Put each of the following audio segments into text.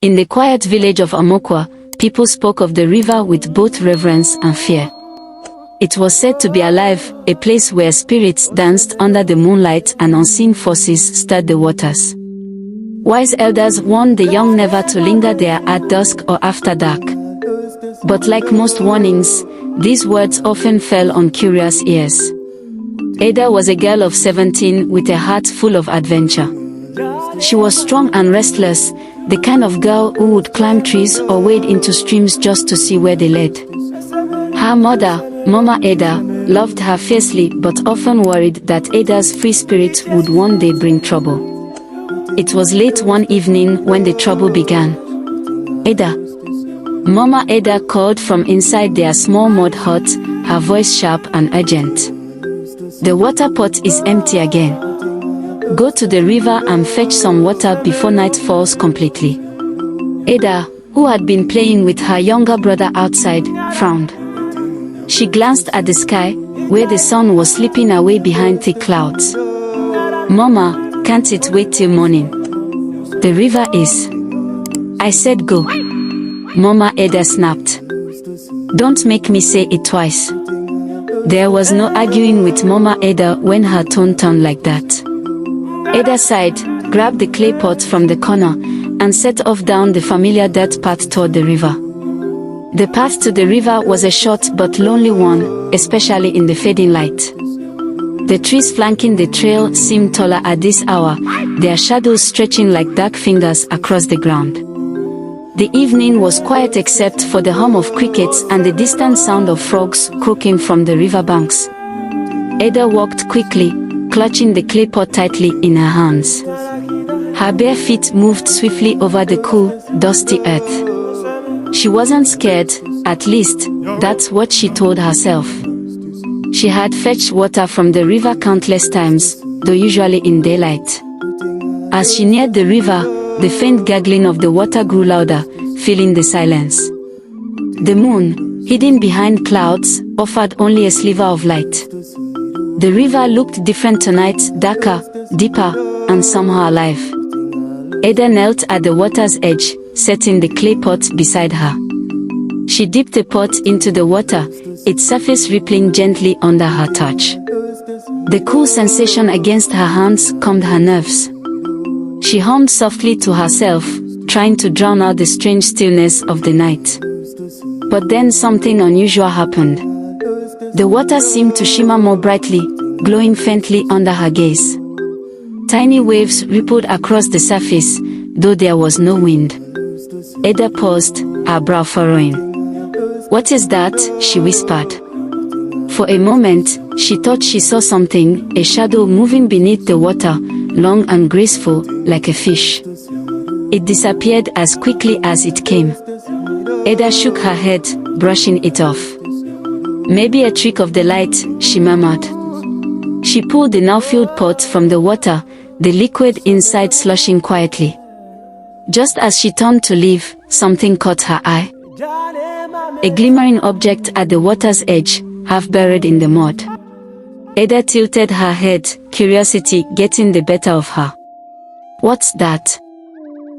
In the quiet village of Amokwa, people spoke of the river with both reverence and fear. It was said to be alive, a place where spirits danced under the moonlight and unseen forces stirred the waters. Wise elders warned the young never to linger there at dusk or after dark. But like most warnings, these words often fell on curious ears. Ada was a girl of 17 with a heart full of adventure. She was strong and restless, the kind of girl who would climb trees or wade into streams just to see where they led. Her mother, Mama Ada, loved her fiercely but often worried that Ada's free spirit would one day bring trouble. It was late one evening when the trouble began. Ada. Mama Ada called from inside their small mud hut, her voice sharp and urgent. The water pot is empty again. Go to the river and fetch some water before night falls completely. Ada, who had been playing with her younger brother outside, frowned. She glanced at the sky, where the sun was slipping away behind thick clouds. Mama, can't it wait till morning? The river is. I said go. Mama Ada snapped. Don't make me say it twice. There was no arguing with Mama Ada when her tone turned like that. Ada sighed, grabbed the clay pot from the corner, and set off down the familiar dirt path toward the river. The path to the river was a short but lonely one, especially in the fading light. The trees flanking the trail seemed taller at this hour, their shadows stretching like dark fingers across the ground. The evening was quiet except for the hum of crickets and the distant sound of frogs croaking from the riverbanks. Ada walked quickly, clutching the clay pot tightly in her hands. Her bare feet moved swiftly over the cool, dusty earth. She wasn't scared, at least, that's what she told herself. She had fetched water from the river countless times, though usually in daylight. As she neared the river, the faint gurgling of the water grew louder, filling the silence. The moon, hidden behind clouds, offered only a sliver of light. The river looked different tonight, darker, deeper, and somehow alive. Ada knelt at the water's edge, setting the clay pot beside her. She dipped the pot into the water, its surface rippling gently under her touch. The cool sensation against her hands calmed her nerves. She hummed softly to herself, trying to drown out the strange stillness of the night. But then something unusual happened. The water seemed to shimmer more brightly, glowing faintly under her gaze. Tiny waves rippled across the surface, though there was no wind. Ada paused, her brow furrowing. "What is that?" she whispered. For a moment, she thought she saw something, a shadow moving beneath the water, long and graceful, like a fish. It disappeared as quickly as it came. Ada shook her head, brushing it off. "Maybe a trick of the light," she murmured. She pulled the now-filled pot from the water, the liquid inside slushing quietly. Just as she turned to leave, something caught her eye. A glimmering object at the water's edge, half buried in the mud. Ada tilted her head, curiosity getting the better of her. "What's that?"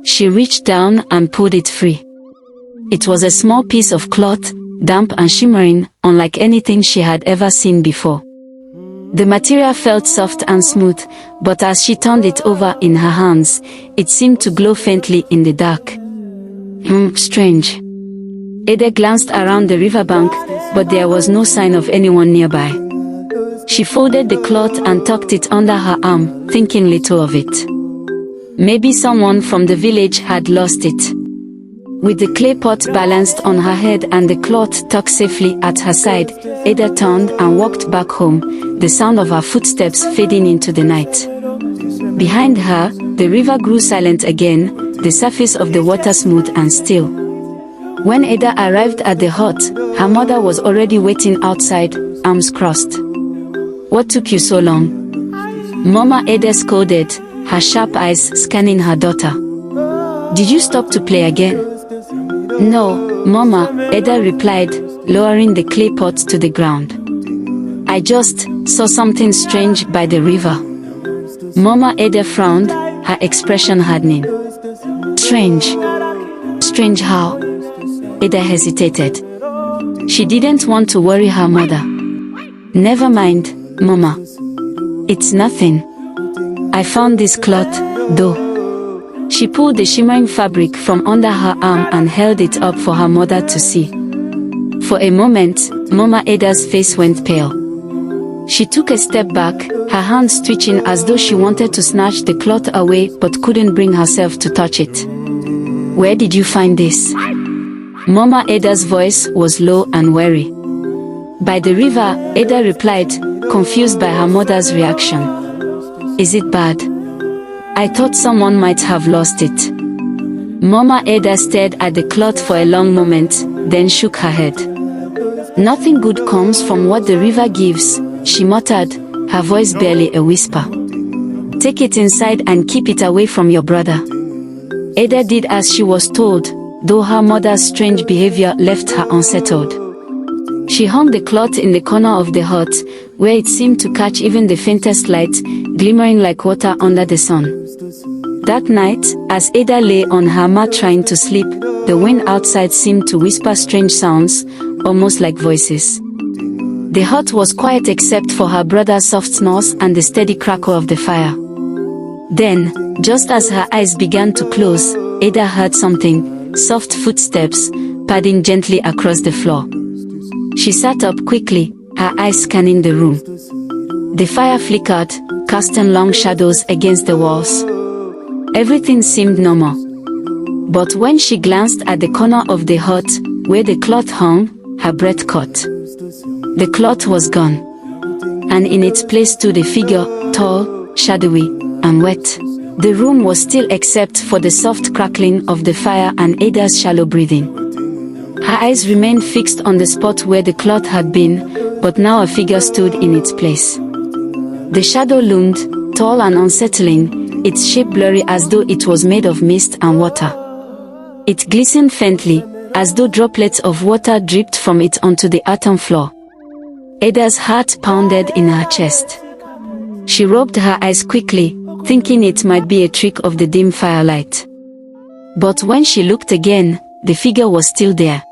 She reached down and pulled it free. It was a small piece of cloth, damp and shimmering, unlike anything she had ever seen before. The material felt soft and smooth, but as she turned it over in her hands, it seemed to glow faintly in the dark. Strange. Ada glanced around the riverbank, but there was no sign of anyone nearby. She folded the cloth and tucked it under her arm, thinking little of it. Maybe someone from the village had lost it. With the clay pot balanced on her head and the cloth tucked safely at her side, Ada turned and walked back home, the sound of her footsteps fading into the night. Behind her, the river grew silent again, the surface of the water smooth and still. When Ada arrived at the hut, her mother was already waiting outside, arms crossed. "What took you so long?" Mama Ada scolded, her sharp eyes scanning her daughter. "Did you stop to play again?" "No, Mama," Ada replied, lowering the clay pot to the ground. "I just saw something strange by the river." Mama Ada frowned, her expression hardening. "Strange? strange how? Ada hesitated. She didn't want to worry her mother. Never mind, Mama. It's nothing. I found this cloth, though. She pulled the shimmering fabric from under her arm and held it up for her mother to see. For a moment, Mama Ada's face went pale. She took a step back, her hands twitching as though she wanted to snatch the cloth away but couldn't bring herself to touch it. Where did you find this? Mama Ada's voice was low and weary. By the river, Ada replied, confused by her mother's reaction. Is it bad? I thought someone might have lost it. Mama Ada stared at the cloth for a long moment, then shook her head. Nothing good comes from what the river gives, she muttered, her voice barely a whisper. Take it inside and keep it away from your brother. Ada did as she was told, though her mother's strange behavior left her unsettled. She hung the cloth in the corner of the hut, where it seemed to catch even the faintest light, glimmering like water under the sun. That night, as Ada lay on her mat trying to sleep, the wind outside seemed to whisper strange sounds, almost like voices. The hut was quiet except for her brother's soft snores and the steady crackle of the fire. Then, just as her eyes began to close, Ada heard something, soft footsteps, padding gently across the floor. She sat up quickly, her eyes scanning the room. The fire flickered, casting long shadows against the walls. Everything seemed normal. But when she glanced at the corner of the hut, where the cloth hung, her breath caught. The cloth was gone. And in its place stood a figure, tall, shadowy, and wet. The room was still except for the soft crackling of the fire and Ada's shallow breathing. Her eyes remained fixed on the spot where the cloth had been, but now a figure stood in its place. The shadow loomed, tall and unsettling, its shape blurry as though it was made of mist and water. It glistened faintly, as though droplets of water dripped from it onto the earthen floor. Ada's heart pounded in her chest. She rubbed her eyes quickly, thinking it might be a trick of the dim firelight. But when she looked again, the figure was still there.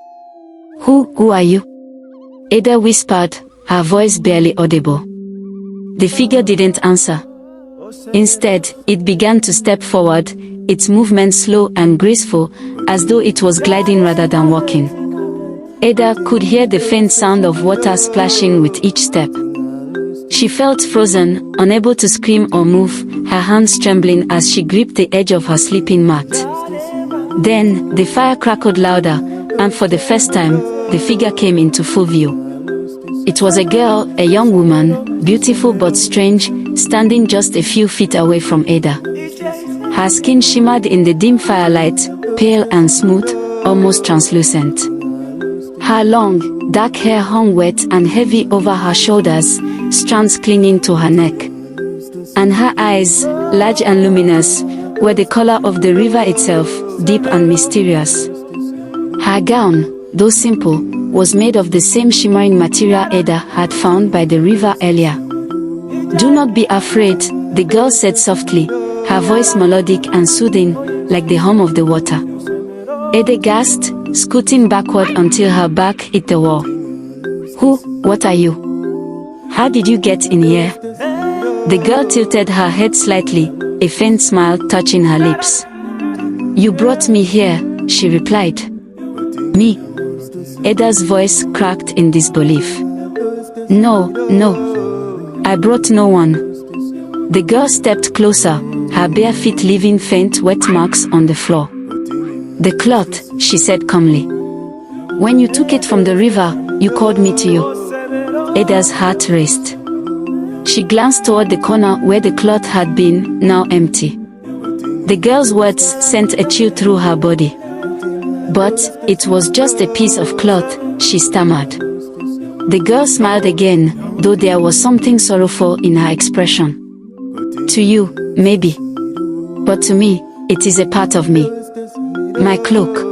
Who are you? Ada whispered, her voice barely audible. The figure didn't answer. Instead, it began to step forward, its movement slow and graceful, as though it was gliding rather than walking. Ada could hear the faint sound of water splashing with each step. She felt frozen, unable to scream or move, her hands trembling as she gripped the edge of her sleeping mat. Then, the fire crackled louder, and for the first time, the figure came into full view. It was a girl, a young woman, beautiful but strange, standing just a few feet away from Ada. Her skin shimmered in the dim firelight, pale and smooth, almost translucent. Her long, dark hair hung wet and heavy over her shoulders, strands clinging to her neck. And her eyes, large and luminous, were the color of the river itself, deep and mysterious. Her gown, though simple, was made of the same shimmering material Ada had found by the river earlier. Do not be afraid, the girl said softly, her voice melodic and soothing, like the hum of the water. Ada gasped, scooting backward until her back hit the wall. What are you? How did you get in here? The girl tilted her head slightly, a faint smile touching her lips. You brought me here, she replied. Me? Ada's voice cracked in disbelief. No, I brought no one. The girl stepped closer, her bare feet leaving faint wet marks on the floor. The cloth, she said calmly. When you took it from the river, you called me to you. Ada's heart raced. She glanced toward the corner where the cloth had been, now empty. The girl's words sent a chill through her body. But it was just a piece of cloth, she stammered. The girl smiled again, though there was something sorrowful in her expression. To you, maybe. But to me, it is a part of me. My cloak.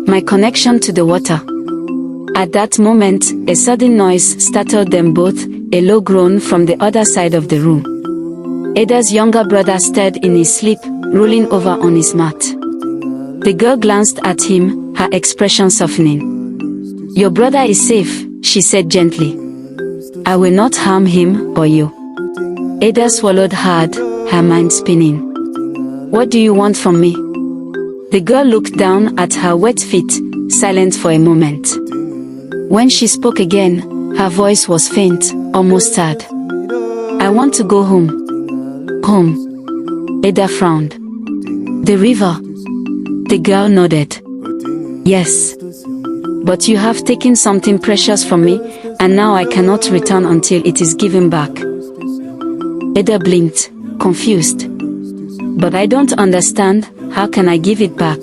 My connection to the water. At that moment, a sudden noise startled them both, a low groan from the other side of the room. Ada's younger brother stirred in his sleep, rolling over on his mat. The girl glanced at him, her expression softening. Your brother is safe, she said gently. I will not harm him or you. Ada swallowed hard, her mind spinning. What do you want from me? The girl looked down at her wet feet, silent for a moment. When she spoke again, her voice was faint, almost sad. I want to go home. Home. Ada frowned. The river. The girl nodded. Yes. But you have taken something precious from me, and now I cannot return until it is given back. Ada blinked, confused. But I don't understand, how can I give it back?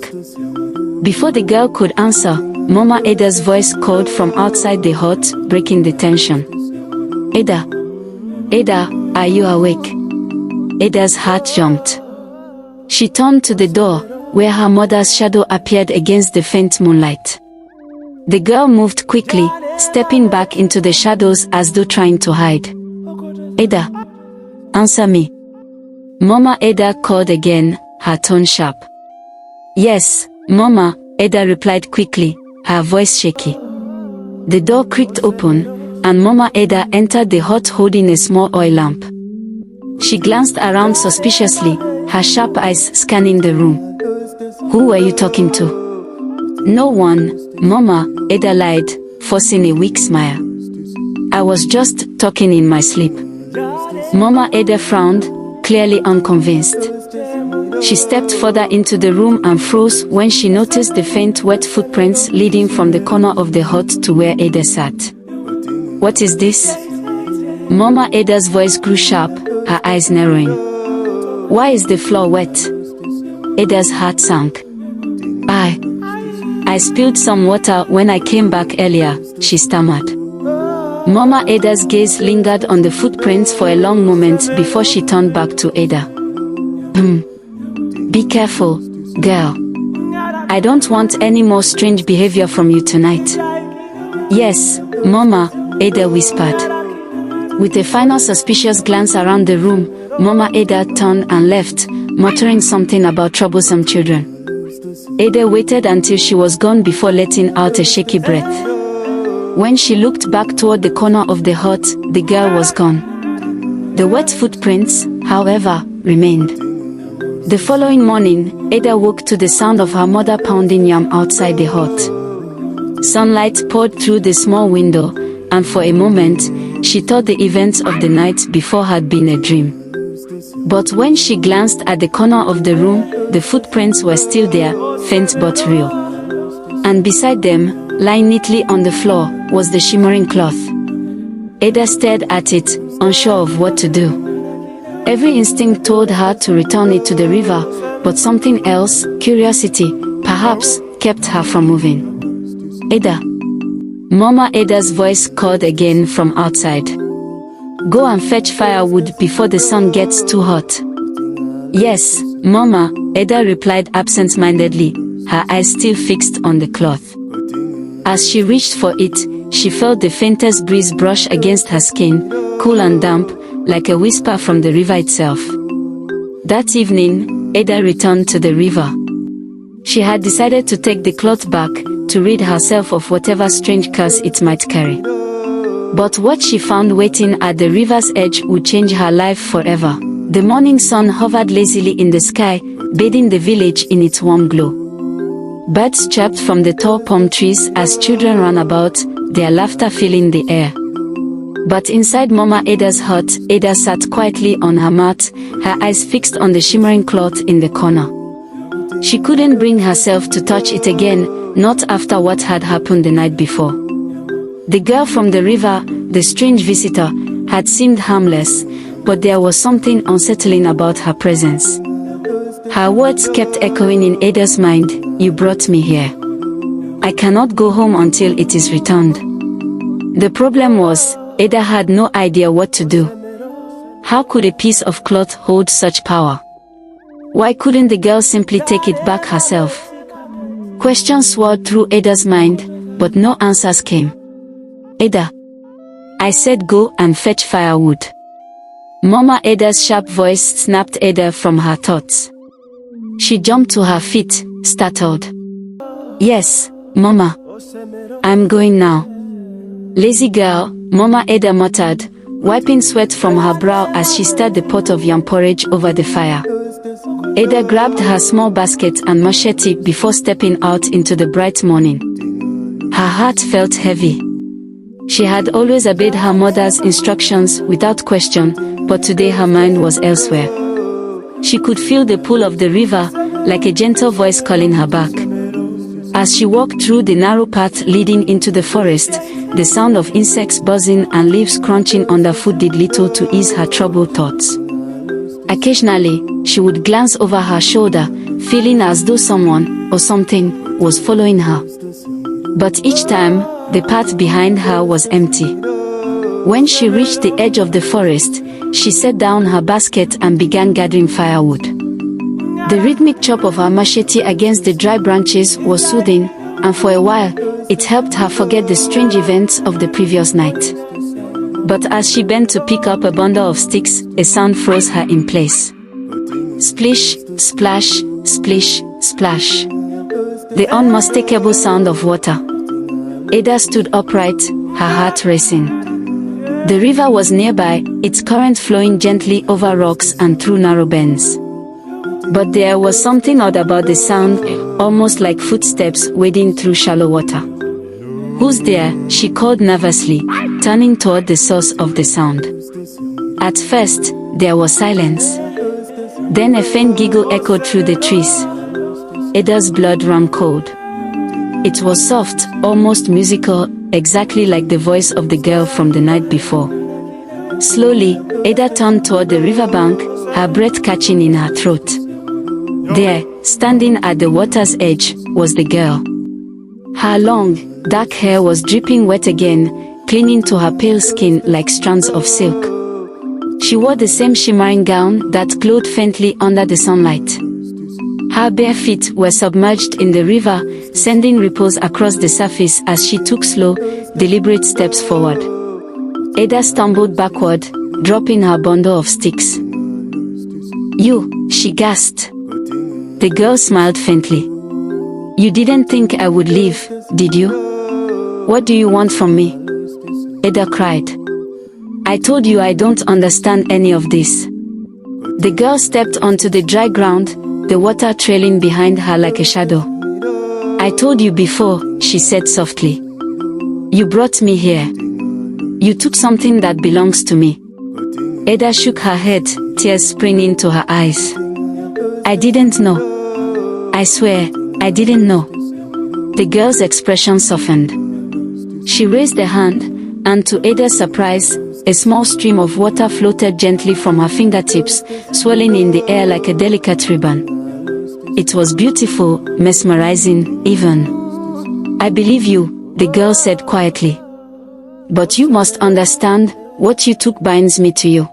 Before the girl could answer, Mama Ada's voice called from outside the hut, breaking the tension. Ada. Ada, are you awake? Ada's heart jumped. She turned to the door, where her mother's shadow appeared against the faint moonlight. The girl moved quickly, stepping back into the shadows as though trying to hide. Ada. Answer me. Mama Ada called again, her tone sharp. Yes, Mama, Ada replied quickly, her voice shaky. The door creaked open, and Mama Ada entered the hut holding a small oil lamp. She glanced around suspiciously, her sharp eyes scanning the room. Who were you talking to? No one, Mama, Ada lied, forcing a weak smile. I was just talking in my sleep. Mama Ada frowned, clearly unconvinced. She stepped further into the room and froze when she noticed the faint wet footprints leading from the corner of the hut to where Ada sat. What is this? Mama Ada's voice grew sharp, her eyes narrowing. Why is the floor wet? Ada's heart sank. I spilled some water when I came back earlier, she stammered. Mama Ada's gaze lingered on the footprints for a long moment before she turned back to Ada. Be careful, girl. I don't want any more strange behavior from you tonight. Yes, Mama, Ada whispered. With a final suspicious glance around the room, Mama Ada turned and left, muttering something about troublesome children. Ada waited until she was gone before letting out a shaky breath. When she looked back toward the corner of the hut, the girl was gone. The wet footprints, however, remained. The following morning, Ada woke to the sound of her mother pounding yam outside the hut. Sunlight poured through the small window, and for a moment, she thought the events of the night before had been a dream. But when she glanced at the corner of the room, the footprints were still there, faint but real. And beside them, lying neatly on the floor, was the shimmering cloth. Ada stared at it, unsure of what to do. Every instinct told her to return it to the river, but something else, curiosity, perhaps, kept her from moving. Ada. Mama Ada's voice called again from outside. Go and fetch firewood before the sun gets too hot. Yes, Mama, Ada replied absent-mindedly, her eyes still fixed on the cloth. As she reached for it, she felt the faintest breeze brush against her skin, cool and damp, like a whisper from the river itself. That evening, Ada returned to the river. She had decided to take the cloth back, to rid herself of whatever strange curse it might carry. But what she found waiting at the river's edge would change her life forever. The morning sun hovered lazily in the sky, bathing the village in its warm glow. Birds chirped from the tall palm trees as children ran about, their laughter filling the air. But inside Mama Ada's hut, Ada sat quietly on her mat, her eyes fixed on the shimmering cloth in the corner. She couldn't bring herself to touch it again, not after what had happened the night before. The girl from the river, the strange visitor, had seemed harmless, but there was something unsettling about her presence. Her words kept echoing in Ada's mind, you brought me here. I cannot go home until it is returned. The problem was, Ada had no idea what to do. How could a piece of cloth hold such power? Why couldn't the girl simply take it back herself? Questions swirled through Ada's mind, but no answers came. Ada. I said go and fetch firewood. Mama Ada's sharp voice snapped Ada from her thoughts. She jumped to her feet, startled. Yes, Mama. I'm going now. Lazy girl, Mama Ada muttered, wiping sweat from her brow as she stirred the pot of yam porridge over the fire. Ada grabbed her small basket and machete before stepping out into the bright morning. Her heart felt heavy. She had always obeyed her mother's instructions without question, but today her mind was elsewhere. She could feel the pull of the river, like a gentle voice calling her back. As she walked through the narrow path leading into the forest, the sound of insects buzzing and leaves crunching underfoot did little to ease her troubled thoughts. Occasionally, she would glance over her shoulder, feeling as though someone, or something, was following her. But each time, the path behind her was empty. When she reached the edge of the forest, she set down her basket and began gathering firewood. The rhythmic chop of her machete against the dry branches was soothing, and for a while, it helped her forget the strange events of the previous night. But as she bent to pick up a bundle of sticks, a sound froze her in place. Splish, splash, splish, splash. The unmistakable sound of water. Ada stood upright, her heart racing. The river was nearby, its current flowing gently over rocks and through narrow bends. But there was something odd about the sound, almost like footsteps wading through shallow water. "Who's there?" she called nervously, turning toward the source of the sound. At first, there was silence. Then a faint giggle echoed through the trees. Ada's blood ran cold. It was soft, almost musical, exactly like the voice of the girl from the night before. Slowly, Ada turned toward the riverbank, her breath catching in her throat. There, standing at the water's edge, was the girl. Her long, dark hair was dripping wet again, clinging to her pale skin like strands of silk. She wore the same shimmering gown that glowed faintly under the sunlight. Her bare feet were submerged in the river, sending ripples across the surface as she took slow, deliberate steps forward. Ada stumbled backward, dropping her bundle of sticks. "You," she gasped. The girl smiled faintly. "You didn't think I would leave, did you? What do you want from me?" Ada cried. "I told you I don't understand any of this." The girl stepped onto the dry ground, the water trailing behind her like a shadow. "I told you before," she said softly. "You brought me here. You took something that belongs to me." Ada shook her head, tears springing to her eyes. "I didn't know. I swear, I didn't know." The girl's expression softened. She raised a hand, and to Ada's surprise, a small stream of water floated gently from her fingertips, swirling in the air like a delicate ribbon. It was beautiful, mesmerizing, even. "I believe you," the girl said quietly. "But you must understand, what you took binds me to you.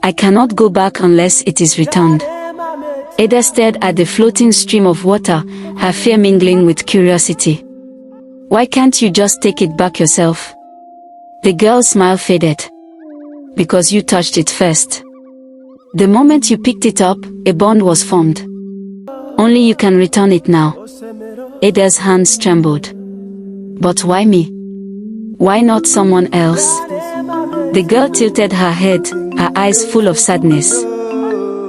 I cannot go back unless it is returned." Ada stared at the floating stream of water, her fear mingling with curiosity. "Why can't you just take it back yourself?" The girl's smile faded. "Because you touched it first. The moment you picked it up, a bond was formed. Only you can return it now." Ada's hands trembled. "But why me? Why not someone else?" The girl tilted her head, her eyes full of sadness.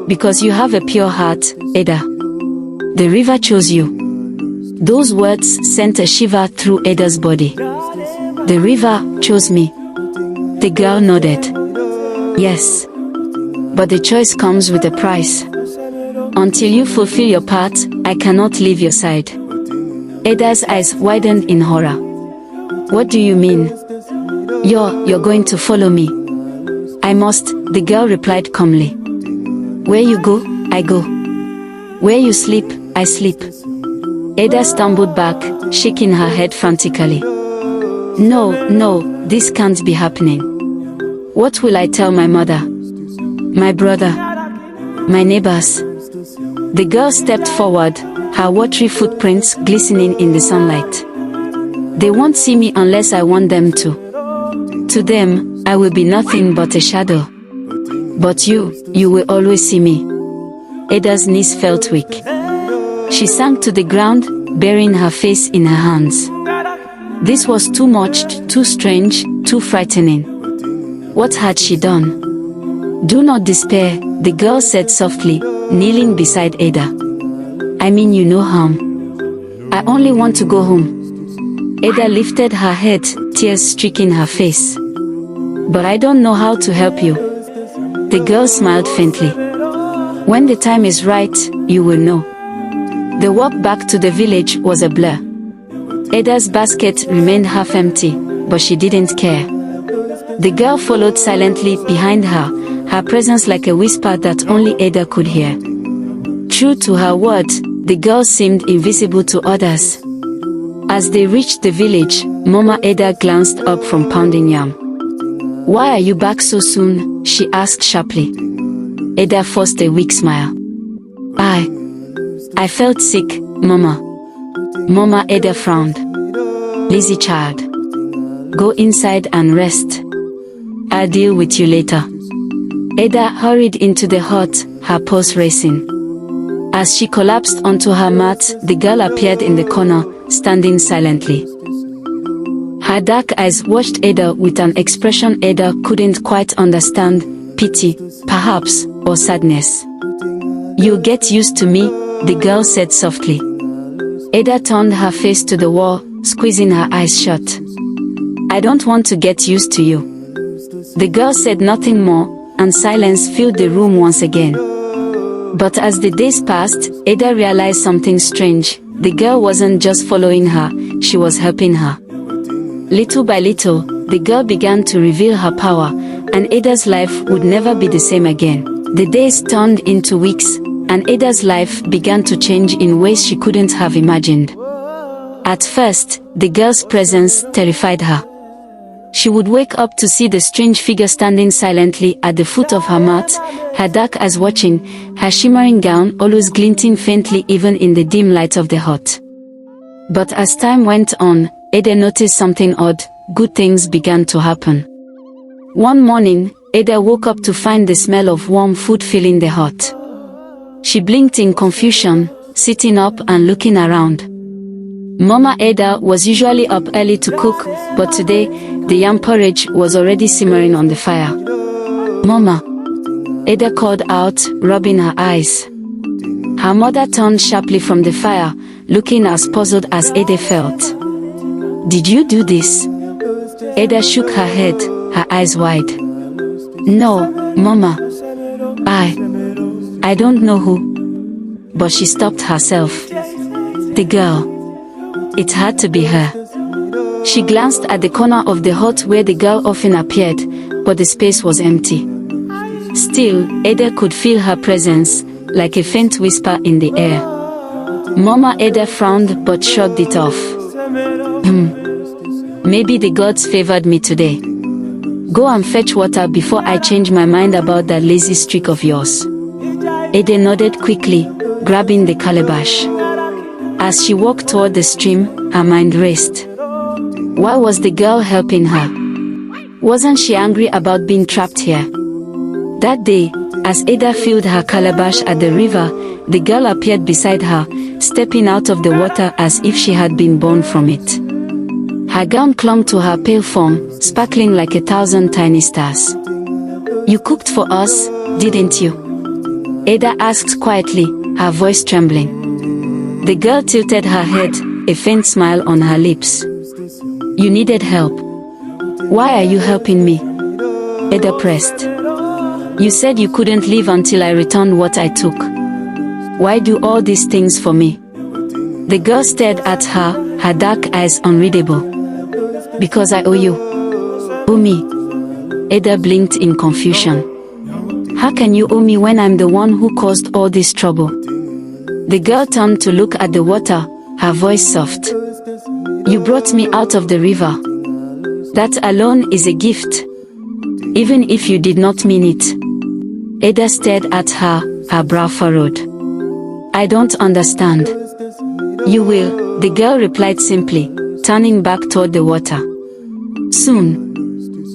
"Because you have a pure heart, Ada. The river chose you." Those words sent a shiver through Ada's body. "The river chose me." The girl nodded. "Yes. But the choice comes with a price. Until you fulfill your part, I cannot leave your side." Ada's eyes widened in horror. "What do you mean? You're going to follow me?" "I must," the girl replied calmly. "Where you go, I go. Where you sleep, I sleep." Ada stumbled back, shaking her head frantically. No, this can't be happening. What will I tell my mother? My brother? My neighbors?" The girl stepped forward, her watery footprints glistening in the sunlight. "They won't see me unless I want them to. To them, I will be nothing but a shadow. But you will always see me." Ada's knees felt weak. She sank to the ground, burying her face in her hands. This was too much, too strange, too frightening. What had she done? "Do not despair," the girl said softly, kneeling beside Ada. "I mean you no harm. I only want to go home." Ada lifted her head, tears streaking her face. "But I don't know how to help you." The girl smiled faintly. "When the time is right, you will know." The walk back to the village was a blur. Ada's basket remained half empty, but she didn't care. The girl followed silently behind her, her presence like a whisper that only Ada could hear. True to her word, the girl seemed invisible to others. As they reached the village, Mama Ada glanced up from pounding yam. "Why are you back so soon?" she asked sharply. Ada forced a weak smile. I felt sick, Mama." Mama Ada frowned. "Lazy child. Go inside and rest. I'll deal with you later." Ada hurried into the hut, her pulse racing. As she collapsed onto her mat, the girl appeared in the corner, standing silently. Her dark eyes watched Ada with an expression Ada couldn't quite understand, pity, perhaps, or sadness. "You'll get used to me," the girl said softly. Ada turned her face to the wall, squeezing her eyes shut. "I don't want to get used to you." The girl said nothing more, and silence filled the room once again. But as the days passed, Ada realized something strange. The girl wasn't just following her, she was helping her. Little by little, the girl began to reveal her power, and Ada's life would never be the same again. The days turned into weeks, and Ada's life began to change in ways she couldn't have imagined. At first, the girl's presence terrified her. She would wake up to see the strange figure standing silently at the foot of her mat, her dark eyes watching, her shimmering gown always glinting faintly even in the dim light of the hut. But as time went on, Ada noticed something odd. Good things began to happen. One morning, Ada woke up to find the smell of warm food filling the hut. She blinked in confusion, sitting up and looking around. Mama Ada was usually up early to cook, but today, the yam porridge was already simmering on the fire. "Mama," Ada called out, rubbing her eyes. Her mother turned sharply from the fire, looking as puzzled as Ada felt. "Did you do this?" Ada shook her head, her eyes wide. "No, Mama. I don't know who." But she stopped herself. The girl. It had to be her. She glanced at the corner of the hut where the girl often appeared, but the space was empty. Still, Ada could feel her presence, like a faint whisper in the air. Mama Ada frowned but shrugged it off. Maybe the gods favored me today. Go and fetch water before I change my mind about that lazy streak of yours." Ada nodded quickly, grabbing the calabash. As she walked toward the stream, her mind raced. Why was the girl helping her? Wasn't she angry about being trapped here? That day, as Ada filled her calabash at the river, the girl appeared beside her, stepping out of the water as if she had been born from it. Her gown clung to her pale form, sparkling like 1,000 tiny stars. "You cooked for us, didn't you?" Ada asked quietly, her voice trembling. The girl tilted her head, a faint smile on her lips. "You needed help. Why are you helping me?" Ada pressed. "You said you couldn't leave until I returned what I took. Why do all these things for me?" The girl stared at her, her dark eyes unreadable. "Because I owe you." "Owe me?" Ada blinked in confusion. "How can you owe me when I'm the one who caused all this trouble?" The girl turned to look at the water, her voice soft. "You brought me out of the river. That alone is a gift. Even if you did not mean it." Ada stared at her, her brow furrowed. "I don't understand." "You will," the girl replied simply, turning back toward the water. Soon.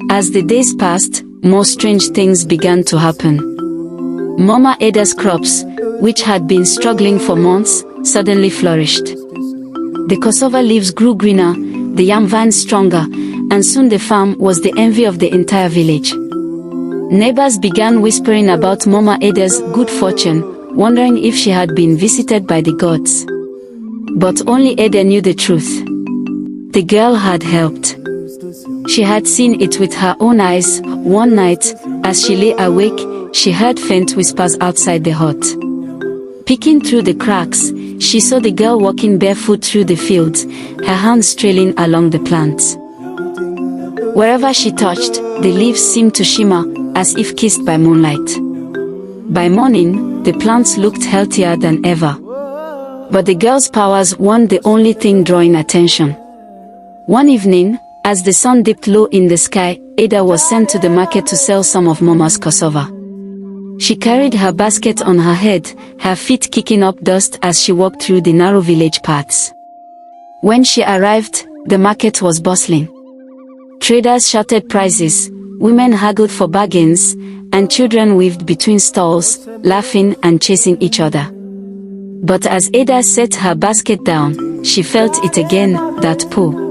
As the days passed, more strange things began to happen. Mama Ada's crops, which had been struggling for months, suddenly flourished. The cassava leaves grew greener, the yam vines stronger, and soon the farm was the envy of the entire village. Neighbors began whispering about Mama Ada's good fortune, wondering if she had been visited by the gods. But only Ada knew the truth. The girl had helped. She had seen it with her own eyes. One night, as she lay awake, she heard faint whispers outside the hut. Peeking through the cracks, she saw the girl walking barefoot through the fields, her hands trailing along the plants. Wherever she touched, the leaves seemed to shimmer, as if kissed by moonlight. By morning, the plants looked healthier than ever. But the girl's powers weren't the only thing drawing attention. One evening, as the sun dipped low in the sky, Ada was sent to the market to sell some of Mama's cassava. She carried her basket on her head, her feet kicking up dust as she walked through the narrow village paths. When she arrived, the market was bustling. Traders shouted prices, women haggled for bargains, and children weaved between stalls, laughing and chasing each other. But as Ada set her basket down, she felt it again, that pull.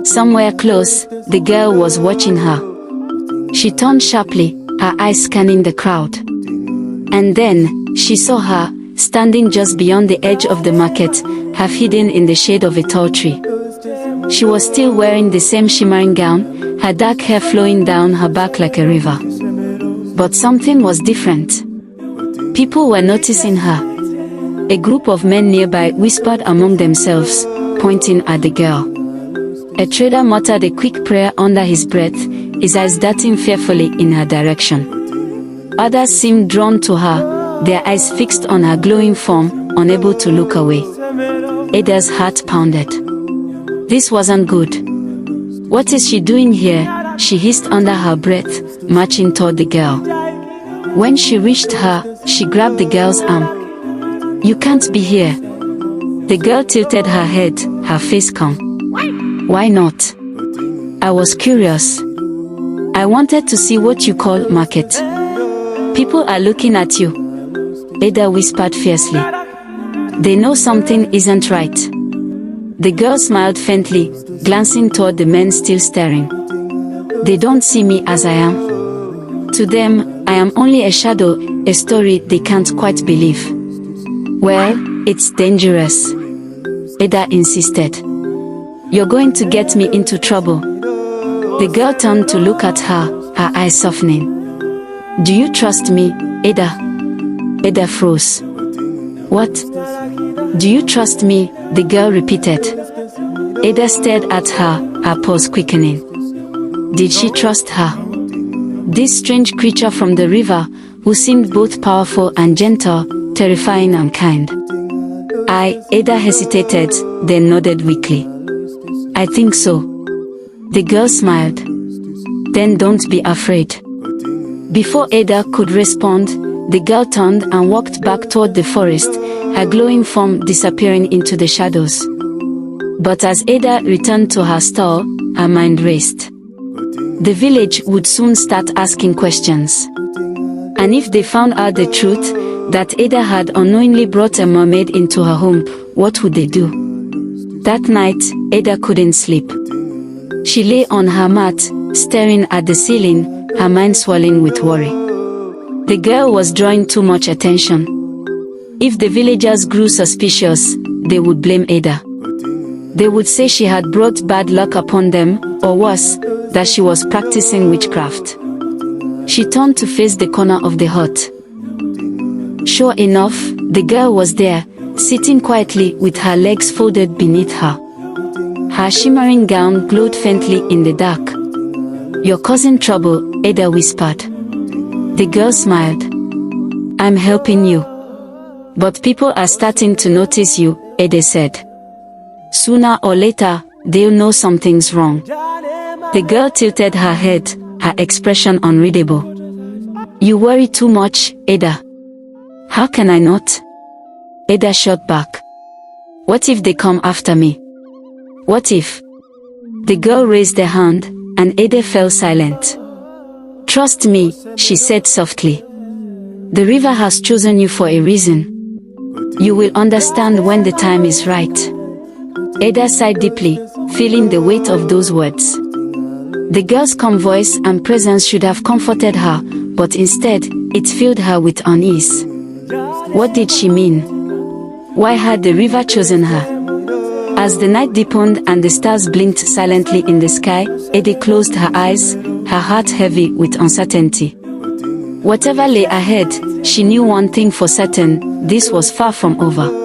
Somewhere close, the girl was watching her. She turned sharply, her eyes scanning the crowd. And then, she saw her, standing just beyond the edge of the market, half hidden in the shade of a tall tree. She was still wearing the same shimmering gown, her dark hair flowing down her back like a river. But something was different. People were noticing her. A group of men nearby whispered among themselves, pointing at the girl. A trader muttered a quick prayer under his breath, his eyes darting fearfully in her direction. Others seemed drawn to her, their eyes fixed on her glowing form, unable to look away. Ada's heart pounded. This wasn't good. What is she doing here? She hissed under her breath, marching toward the girl. When she reached her, she grabbed the girl's arm. You can't be here. The girl tilted her head, her face calm. Why not? I was curious. I wanted to see what you call market. People are looking at you. Ada whispered fiercely. They know something isn't right. The girl smiled faintly, glancing toward the men still staring. They don't see me as I am. To them, I am only a shadow, a story they can't quite believe. Well, it's dangerous. Ada insisted. You're going to get me into trouble. The girl turned to look at her, her eyes softening. Do you trust me, Ada? Ada froze. What? Do you trust me? The girl repeated. Ada stared at her, her pulse quickening. Did she trust her? This strange creature from the river, who seemed both powerful and gentle, terrifying and kind. Ada hesitated, then nodded weakly. I think so. The girl smiled. Then don't be afraid. Before Ada could respond, the girl turned and walked back toward the forest, her glowing form disappearing into the shadows. But as Ada returned to her stall, her mind raced. The village would soon start asking questions. And if they found out the truth, that Ada had unknowingly brought a mermaid into her home, what would they do? That night, Ada couldn't sleep. She lay on her mat, staring at the ceiling, her mind swelling with worry. The girl was drawing too much attention. If the villagers grew suspicious, they would blame Ada. They would say she had brought bad luck upon them, or worse, that she was practicing witchcraft. She turned to face the corner of the hut. Sure enough, the girl was there, sitting quietly with her legs folded beneath her. Her shimmering gown glowed faintly in the dark. You're causing trouble, Ada whispered. The girl smiled. I'm helping you. But people are starting to notice you, Ada said. Sooner or later, they'll know something's wrong. The girl tilted her head, her expression unreadable. You worry too much, Ada. How can I not? Ada shot back. What if they come after me? What if? The girl raised her hand, and Ada fell silent. Trust me, she said softly. The river has chosen you for a reason. You will understand when the time is right. Ada sighed deeply, feeling the weight of those words. The girl's calm voice and presence should have comforted her, but instead, it filled her with unease. What did she mean? Why had the river chosen her? As the night deepened and the stars blinked silently in the sky, Ada closed her eyes, her heart heavy with uncertainty. Whatever lay ahead, she knew one thing for certain: this was far from over.